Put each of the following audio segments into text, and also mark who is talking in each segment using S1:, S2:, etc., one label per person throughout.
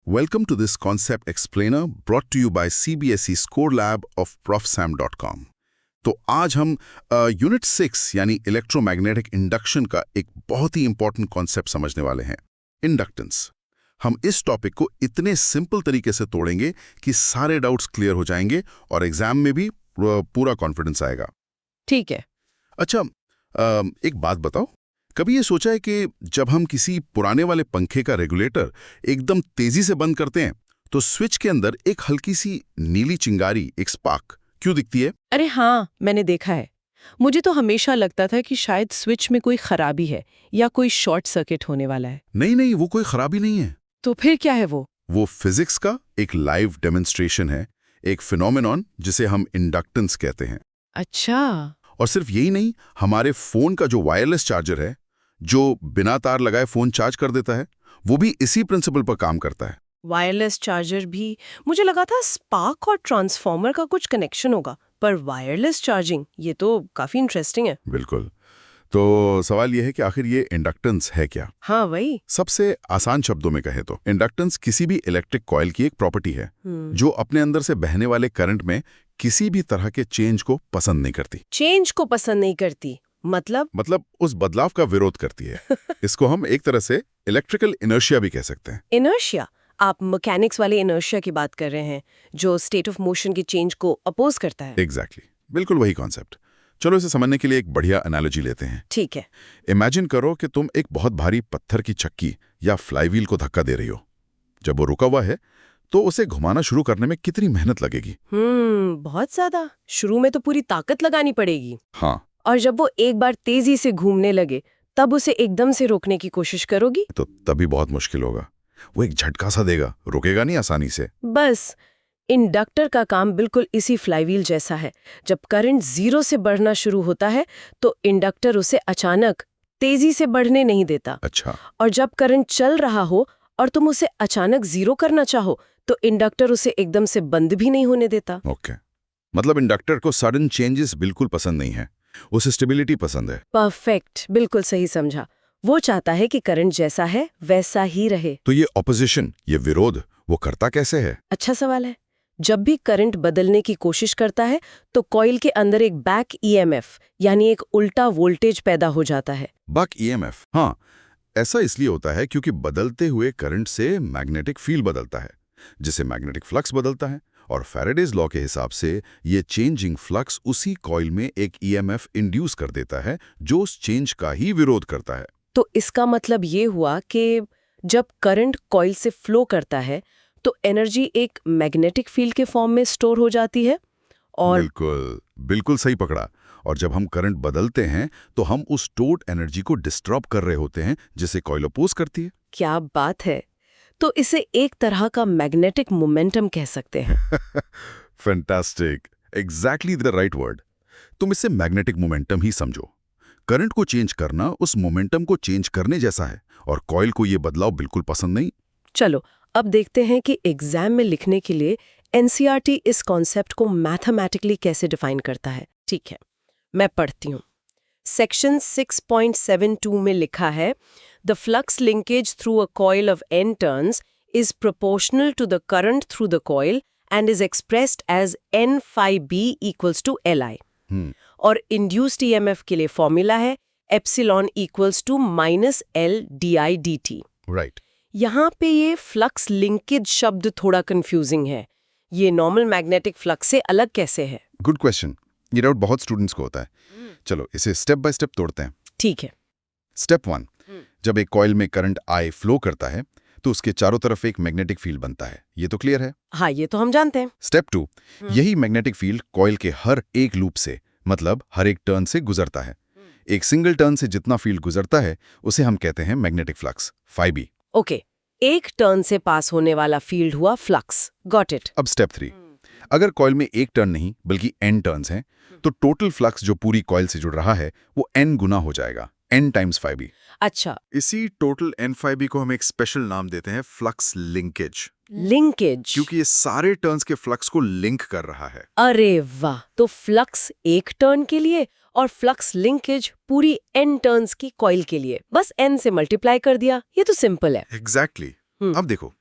S1: Welcome to this concept explainer brought to you by CBSE Score Lab of profsam.com। तो आज हम unit 6 यानी electromagnetic induction का एक बहुत ही इंपॉर्टेंट कॉन्सेप्ट समझने वाले हैं, इंडक्टेंस। हम इस टॉपिक को इतने सिंपल तरीके से तोड़ेंगे कि सारे डाउट्स क्लियर हो जाएंगे और एग्जाम में भी पूरा कॉन्फिडेंस आएगा।
S2: ठीक है।
S1: अच्छा, एक बात बताओ, कभी ये सोचा है कि जब हम किसी पुराने वाले पंखे का रेगुलेटर एकदम तेजी से बंद करते हैं तो स्विच के अंदर एक हल्की सी नीली चिंगारी, एक स्पार्क क्यों दिखती है?
S2: अरे हाँ, मैंने देखा है। मुझे तो हमेशा लगता था कि शायद स्विच में कोई खराबी है या कोई शॉर्ट सर्किट होने वाला है।
S1: नहीं, वो कोई खराबी नहीं है।
S2: तो फिर क्या है वो?
S1: वो फिजिक्स का एक लाइव डेमोन्स्ट्रेशन है, एक फिनोमेनॉन जिसे हम इंडक्टेंस कहते हैं।
S2: अच्छा।
S1: और सिर्फ यही नहीं, हमारे फोन का जो वायरलेस चार्जर है, जो बिना तार लगाए फोन चार्ज कर देता है, वो भी इसी प्रिंसिपल पर काम करता है।
S2: वायरलेस चार्जर भी? मुझे लगा था स्पार्क और ट्रांसफॉर्मर का कुछ कनेक्शन होगा, पर वायरलेस चार्जिंग, ये तो काफी इंटरेस्टिंग है।
S1: बिल्कुल। तो सवाल यह है कि आखिर ये इंडक्टेंस है क्या?
S2: हाँ, वही।
S1: सबसे आसान शब्दों में कहे तो इंडक्टेंस किसी भी इलेक्ट्रिक कॉइल की एक प्रॉपर्टी है जो अपने अंदर से बहने वाले करंट में किसी भी तरह के चेंज को पसंद नहीं करती।
S2: चेंज को पसंद नहीं करती मतलब
S1: उस बदलाव का विरोध करती है। इसको हम एक तरह से इलेक्ट्रिकल इनर्शिया भी कह सकते हैं।
S2: इनर्शिया? आप मैकेनिक्स वाले इनर्शिया की बात कर रहे हैं, जो स्टेट ऑफ मोशन के चेंज को अपोज करता है।
S1: एग्जैक्टली, बिल्कुल वही कॉन्सेप्ट। चलो इसे समझने के लिए एक बढ़िया एनालॉजी लेते हैं।
S2: ठीक है।
S1: इमेजिन करो कि तुम एक बहुत भारी पत्थर की चक्की या फ्लाईव्हील को धक्का दे रही हो। जब वो रुका हुआ है तो उसे घुमाना शुरू करने में कितनी मेहनत लगेगी?
S2: बहुत ज्यादा। शुरू में तो पूरी ताकत लगानी पड़ेगी।
S1: हाँ।
S2: और जब वो एक बार तेजी से घूमने लगे तब उसे एकदम से रोकने की कोशिश करोगी
S1: तो तभी बहुत मुश्किल होगा। वो एक झटका सा देगा, रुकेगा नहीं आसानी से।
S2: बस इंडक्टर का काम बिल्कुल इसी फ्लाईव्हील जैसा है। जब करंट 0 से बढ़ना शुरू होता है तो इंडक्टर उसे अचानक तेजी से बढ़ने नहीं देता।
S1: अच्छा।
S2: और जब करंट चल रहा हो और तुम उसे अचानक 0 करना चाहो तो इंडक्टर उसे एकदम से बंद भी नहीं होने देता।
S1: ओके, मतलब इंडक्टर को सडन चेंजेस बिल्कुल पसंद नहीं है, उसे स्टेबिलिटी पसंद है।
S2: परफेक्ट, बिल्कुल सही समझा। वो चाहता है कि करंट जैसा है वैसा ही रहे।
S1: तो ये ऑपोजिशन, ये विरोध, वो करता कैसे है?
S2: अच्छा सवाल है। जब भी करंट बदलने की कोशिश करता है तो कॉइल के अंदर एक बैक ईएमएफ यानी एक उल्टा वोल्टेज पैदा हो जाता है।
S1: Back EMF? हाँ, ऐसा इसलिए होता है क्योंकि बदलते हुए करंट से मैग्नेटिक फील्ड बदलता है, जिससे मैग्नेटिक फ्लक्स बदलता है। और फैराडेज लॉ के हिसाब से ये चेंजिंग फ्लक्स उसी कॉइल में एक ईएमएफ इंड्यूस कर देता है जो उस चेंज का ही विरोध करता है।
S2: तो इसका मतलब ये हुआ कि जब करंट कॉइल से फ्लो करता है तो एनर्जी एक मैग्नेटिक फील्ड के फॉर्म में स्टोर हो जाती है। और
S1: बिल्कुल सही पकड़ा। और जब हम करंट बदलते हैं तो हम उस स्टोर्ड एनर्जी को डिस्टर्ब कर रहे होते हैं, जिसे कॉइल अपोज करती है।
S2: क्या बात है! तो इसे एक तरह का मैग्नेटिक मोमेंटम कह सकते हैं।
S1: Fantastic, exactly the right word. तुम इसे मैग्नेटिक मोमेंटम ही समझो। करंट को चेंज करना उस मोमेंटम को चेंज करने जैसा है, और कॉइल को ये बदलाव बिल्कुल पसंद नहीं।
S2: चलो अब देखते हैं कि एग्जाम में लिखने के लिए एनसीईआरटी इस कॉन्सेप्ट को मैथमेटिकली कैसे डिफाइन करता है। ठीक है, मैं पढ़ती हूँ। सेक्शन 6.72 में लिखा है, the flux linkage through a coil of n turns is proportional to the current through the coil and is expressed as n phi b equals to li। और इंड्यूस्ड ईएमएफ के लिए फॉर्मूला है epsilon equals to -l di dt।
S1: Right.
S2: यहाँ पे ये flux linkage शब्द थोड़ा confusing है। ये नॉर्मल मैग्नेटिक फ्लक्स से अलग कैसे है?
S1: Good question. ये डाउट बहुत स्टूडेंट्स को होता है। चलो इसे स्टेप बाय स्टेप तोड़ते हैं।
S2: ठीक है।
S1: स्टेप 1, जब एक कॉइल में करंट I फ्लो करता है तो उसके चारों तरफ एक मैग्नेटिक फील्ड बनता है। ये तो क्लियर है?
S2: हाँ, ये तो हम जानते हैं।
S1: स्टेप 2, यही मैग्नेटिक फील्ड कॉइल के हर एक लूप से, मतलब हर एक टर्न से गुजरता है। एक सिंगल टर्न से जितना फील्ड गुजरता है उसे हम कहते हैं magnetic flux, phi b।
S2: Okay, एक टर्न से पास होने वाला फील्ड हुआ फ्लक्स। Got it.
S1: अब स्टेप 3, अगर कॉइल में एक टर्न नहीं बल्कि n टर्न्स हैं तो टोटल फ्लक्स जो पूरी कॉइल से जुड़ रहा है वो n गुना हो जाएगा, n टाइम्स phi b।
S2: अच्छा,
S1: इसी टोटल n phi b को हम एक स्पेशल नाम देते हैं फ्लक्स लिंकेज,
S2: लिंकेज।
S1: क्योंकि ये सारे टर्न्स के फ्लक्स को लिंक कर रहा है।
S2: अरे वाह! तो फ्लक्स एक टर्न के लिए और फ्लक्स लिंकेज पूरी n टर्न्स की कॉइल के लिए। बस n से मल्टीप्लाई कर दिया। ये तो सिंपल है।
S1: एग्जैक्टली। अब देखो,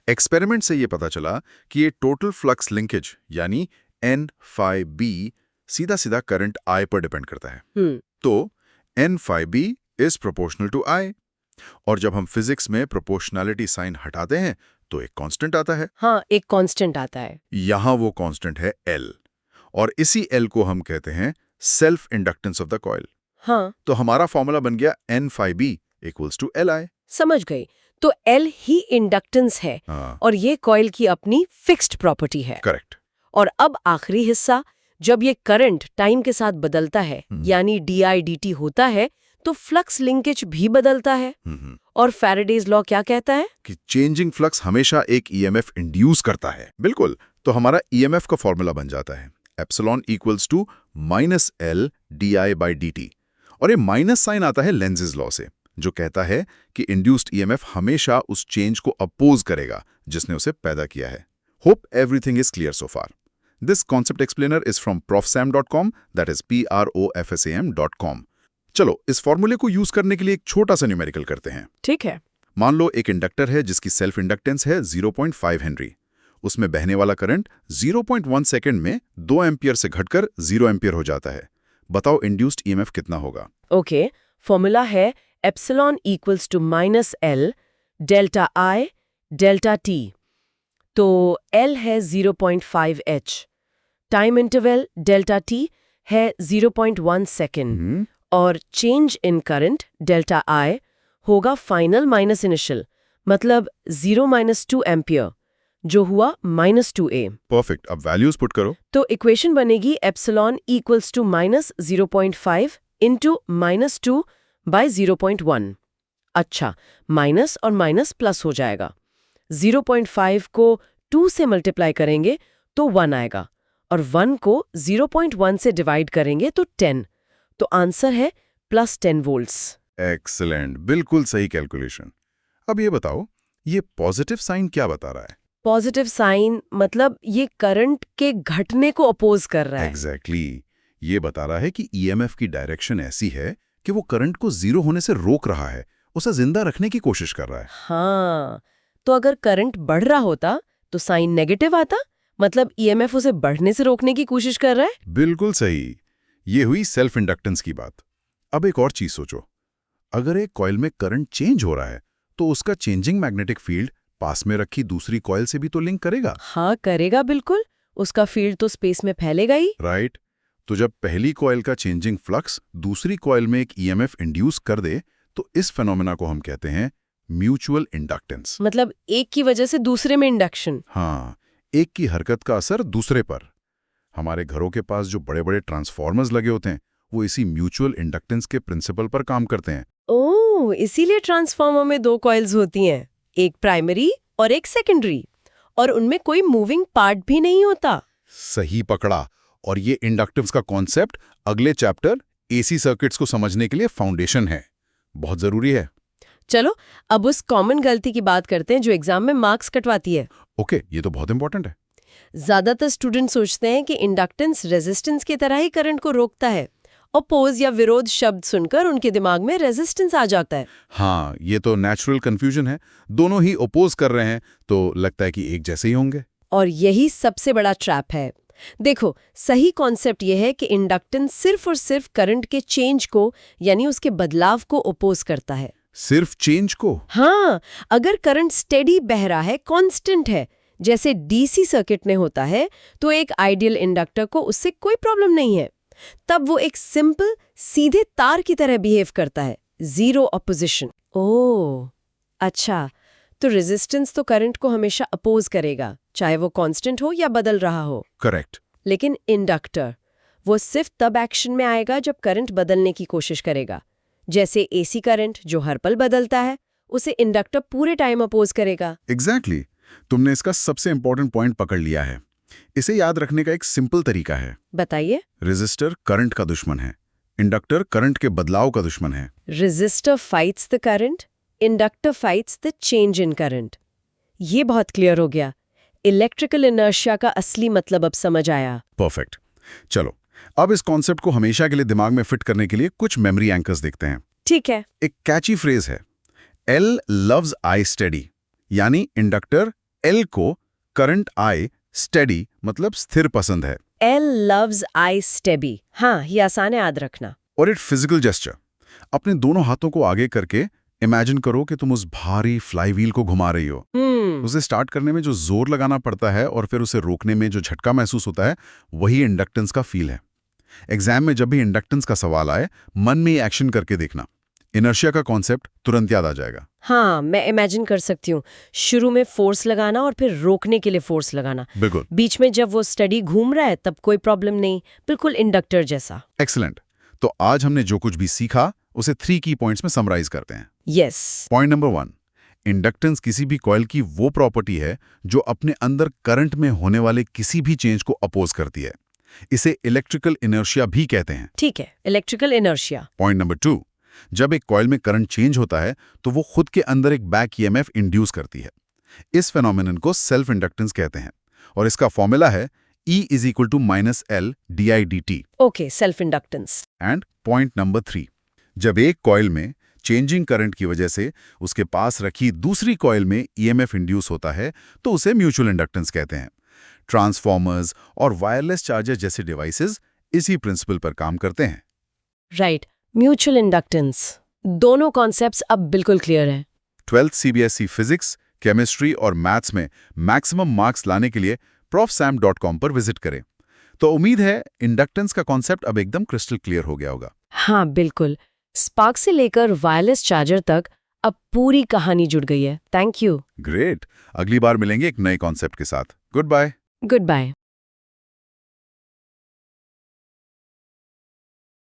S1: एक्सपेरिमेंट से ये पता चला कि ये टोटल फ्लक्स लिंकेज यानी N/B सीधा सीधा करंट I पर डिपेंड करता है। तो N/B is proportional to I, और जब हम फिजिक्स में प्रोपोर्शनैलिटी साइन हटाते हैं तो एक कांस्टेंट आता है।
S2: हाँ, एक कांस्टेंट आता है।
S1: यहां वो कांस्टेंट है L, और इसी L को हम कहते हैं self inductance of the coil.
S2: हाँ,
S1: तो हमारा फॉर्मूला बन गया N/B इक्वल्स टू Li।
S2: समझ गई। तो L ही इंडक्टेंस है
S1: हाँ,
S2: और ये कॉइल की अपनी फिक्स्ड प्रॉपर्टी है।
S1: करेक्ट।
S2: और अब आखिरी हिस्सा, जब ये करंट टाइम के साथ बदलता है यानी di/dt होता है तो फ्लक्स लिंकेज भी बदलता है। और फैराडेज लॉ क्या कहता है?
S1: कि चेंजिंग फ्लक्स हमेशा एक ईएमएफ इंड्यूस करता है। बिल्कुल। तो हमारा ईएमएफ का फॉर्मूला बन जाता है epsilon equals to -L di/dt, और ये माइनस साइन आता है लेंजेस लॉ से, जो कहता है कि इंड्यूस्ड ईएमएफ हमेशा उस चेंज को अपोज करेगा जिसने उसे पैदा किया है। Hope everything is clear so far. This concept explainer is from profsam.com, that is profsam.com। चलो इस फॉर्मूले को यूज करने के लिए एक छोटा सा न्यूमेरिकल करते हैं।
S2: ठीक है।
S1: मान लो एक इंडक्टर है जिसकी सेल्फ इंडक्टेंस है 0.5 हेनरी। उसमें बहने वाला करंट 0.1 सेकेंड में 2 एम्पियर से घटकर 0 एम्पियर हो जाता है। बताओ इंड्यूस्ड ईएमएफ कितना होगा?
S2: ओके, फॉर्मूला है epsilon equals to -L delta I delta T। तो L है 0.5 H, time interval delta T है 0.1 सेकेंड, और change in current delta I होगा फाइनल माइनस इनिशियल, मतलब 0-2 एम्पियर, जो हुआ -2A।
S1: परफेक्ट। अब वैल्यूज पुट करो।
S2: तो इक्वेशन बनेगी epsilon equals to -0.5 into -2 by 0.1। अच्छा, माइनस और माइनस प्लस हो जाएगा। 0.5 को 2 से मल्टीप्लाई करेंगे तो 1 आएगा, और 1 को 0.1 से डिवाइड करेंगे तो 10। तो आंसर है +10 वोल्ट्स।
S1: एक्सीलेंट, बिल्कुल सही कैलकुलेशन। अब ये बताओ, ये पॉजिटिव साइन क्या बता रहा है?
S2: पॉजिटिव साइन मतलब ये करंट के घटने को अपोज कर रहा है।
S1: एग्जैक्टली। ये बता रहा है कि ईएमएफ की डायरेक्शन ऐसी है कि वो करंट को जीरो होने से रोक रहा है, उसे जिंदा रखने की कोशिश कर रहा है।
S2: हाँ, तो अगर करंट बढ़ रहा होता तो साइन नेगेटिव आता, मतलब ईएमएफ उसे बढ़ने से रोकने की कोशिश कर रहा है।
S1: बिल्कुल सही। ये हुई सेल्फ इंडक्टेंस की बात। अब एक और चीज सोचो, अगर एक कॉइल में करंट चेंज हो रहा है तो उसका चेंजिंग मैग्नेटिक फील्ड पास में रखी दूसरी कॉइल से भी तो लिंक करेगा।
S2: हाँ, करेगा बिल्कुल। उसका फील्ड तो स्पेस में फैलेगा ही।
S1: राइट। तो जब पहली कॉइल का चेंजिंग फ्लक्स दूसरी कॉइल में एक ईएमएफ इंड्यूस कर दे तो इस फेनोमेना को हम कहते हैं म्यूचुअल इंडक्टेंस।
S2: मतलब एक की वजह से दूसरे में इंडक्शन।
S1: हाँ, एक की हरकत का असर दूसरे पर। हमारे घरों के पास जो बड़े बड़े ट्रांसफॉर्मर्स लगे होते हैं वो इसी म्यूचुअल इंडक्टेंस के प्रिंसिपल पर काम करते हैं।
S2: ओह, इसीलिए ट्रांसफार्मर में 2 कॉइल्स होती हैं, एक प्राइमरी और एक सेकेंडरी, और उनमें कोई मूविंग पार्ट भी नहीं होता।
S1: सही पकड़ा। और ये इंडक्टिव्स का कॉन्सेप्ट अगले चैप्टर एसी सर्किट्स को समझने के लिए फाउंडेशन है, बहुत जरूरी है।
S2: चलो अब उस कॉमन गलती की बात करते हैं जो एग्जाम में मार्क्स कटवाती है।
S1: ओके, ये तो बहुत इंपॉर्टेंट है।
S2: ज्यादातर स्टूडेंट सोचते हैं कि इंडक्टेंस रेजिस्टेंस की तरह ही करंट को रोकता है। अपोज या विरोध शब्द सुनकर उनके दिमाग में रेजिस्टेंस आ जाता है।
S1: हाँ, ये तो नेचुरल कंफ्यूजन है। दोनों ही ओपोज कर रहे हैं तो लगता है कि एक जैसे ही होंगे।
S2: और यही सबसे बड़ा ट्रैप है। देखो, सही कॉन्सेप्ट यह है कि इंडक्टेंस सिर्फ और सिर्फ करंट के चेंज को यानी उसके बदलाव को ओपोज करता है।
S1: सिर्फ चेंज को?
S2: हाँ, अगर करंट स्टेडी बह रहा है, कांस्टेंट है, जैसे डीसी सर्किट में होता है, तो एक आइडियल इंडक्टर को उससे कोई प्रॉब्लम नहीं है। तब वो एक सिंपल सीधे तार की तरह बिहेव करता है, जीरो अपोजिशन। ओह, अच्छा, तो रेजिस्टेंस तो करंट को हमेशा अपोज करेगा, चाहे वो कांस्टेंट हो या बदल रहा हो।
S1: करेक्ट।
S2: लेकिन इंडक्टर वो सिर्फ तब एक्शन में आएगा जब करंट बदलने की कोशिश करेगा। जैसे एसी करंट जो हर पल बदलता है, उसे इंडक्टर पूरे टाइम अपोज करेगा।
S1: एग्जैक्टली। तुमने इसका सबसे इंपॉर्टेंट पॉइंट पकड़ लिया है। इसे याद रखने का एक सिंपल तरीका है।
S2: बताइए।
S1: रेजिस्टर करंट का दुश्मन है, इंडक्टर करंट के बदलाव का दुश्मन है।
S2: Resistor fights the current, inductor fights the change in current. ये बहुत क्लियर हो गया। इलेक्ट्रिकल इनर्शिया का असली मतलब अब समझ आया।
S1: परफेक्ट। चलो अब इस कॉन्सेप्ट को हमेशा के लिए दिमाग में फिट करने के लिए कुछ मेमोरी एंकर्स देखते हैं।
S2: ठीक है।
S1: एक कैची फ्रेज है, एल लव्स आई स्टडी, यानी इंडक्टर एल को करंट आई स्टेडी मतलब स्थिर पसंद है,
S2: L loves I steady। हाँ, ये आसान है याद रखना।
S1: और इट फिजिकल जेस्चर। अपने दोनों हाथों को आगे करके इमेजिन करो कि तुम उस भारी फ्लाईव्हील को घुमा रही हो। उसे स्टार्ट करने में जो जोर लगाना पड़ता है और फिर उसे रोकने में जो झटका महसूस होता है, वही इंडक्टेंस का फील है। एग्जाम में जब भी इंडक्टेंस का सवाल आए, मन में एक्शन करके देखना, इनर्शिया का कॉन्सेप्ट तुरंत याद आ जाएगा।
S2: हाँ, मैं इमेजिन कर सकती हूँ। शुरू में फोर्स लगाना और फिर रोकने के लिए फोर्स लगाना।
S1: बिल्कुल।
S2: बीच में जब वो स्टडी घूम रहा है तब कोई प्रॉब्लम नहीं, बिल्कुल इंडक्टर जैसा।
S1: एक्सीलेंट। तो आज हमने जो कुछ भी सीखा उसे 3 की पॉइंट्स में समराइज करते हैं।
S2: यस।
S1: पॉइंट नंबर 1, इंडक्टेंस किसी भी कॉइल की वो प्रॉपर्टी है जो अपने अंदर करंट में होने वाले किसी भी चेंज को अपोज करती है। इसे इलेक्ट्रिकल इनर्शिया भी कहते हैं।
S2: ठीक है, इलेक्ट्रिकल इनर्शिया।
S1: पॉइंट नंबर 2, जब एक कॉइल में करंट चेंज होता है तो वो खुद के अंदर एक बैक ईएमएफ इंड्यूस करती है। इस फेनोमेनन को सेल्फ इंडक्टेंस कहते हैं और इसका फॉर्मूला है E = -L di/dt।
S2: Okay, self inductance.
S1: And point number 3, जब एक कॉइल में चेंजिंग करंट की वजह से उसके पास रखी दूसरी कॉइल में ईएमएफ इंड्यूस होता है तो उसे म्यूचुअल इंडक्टेंस कहते हैं। ट्रांसफॉर्मर्स और वायरलेस चार्जर जैसे डिवाइसेस इसी प्रिंसिपल पर काम करते हैं।
S2: Right, mutual inductance. दोनों कॉन्सेप्ट्स अब बिल्कुल क्लियर हैं।
S1: 12th CBSE फिजिक्स, केमिस्ट्री और मैथ्स में मैक्सिमम मार्क्स लाने के लिए profsam.com पर विजिट करें। तो उम्मीद है इंडक्टेंस का कॉन्सेप्ट अब एकदम क्रिस्टल क्लियर हो गया होगा।
S2: हाँ, बिल्कुल। स्पार्क से लेकर वायरलेस चार्जर तक अब पूरी कहानी जुड़ गई है। Thank you.
S1: ग्रेट। अगली बार मिलेंगे एक नए कॉन्सेप्ट के साथ। Good bye.
S2: Good bye.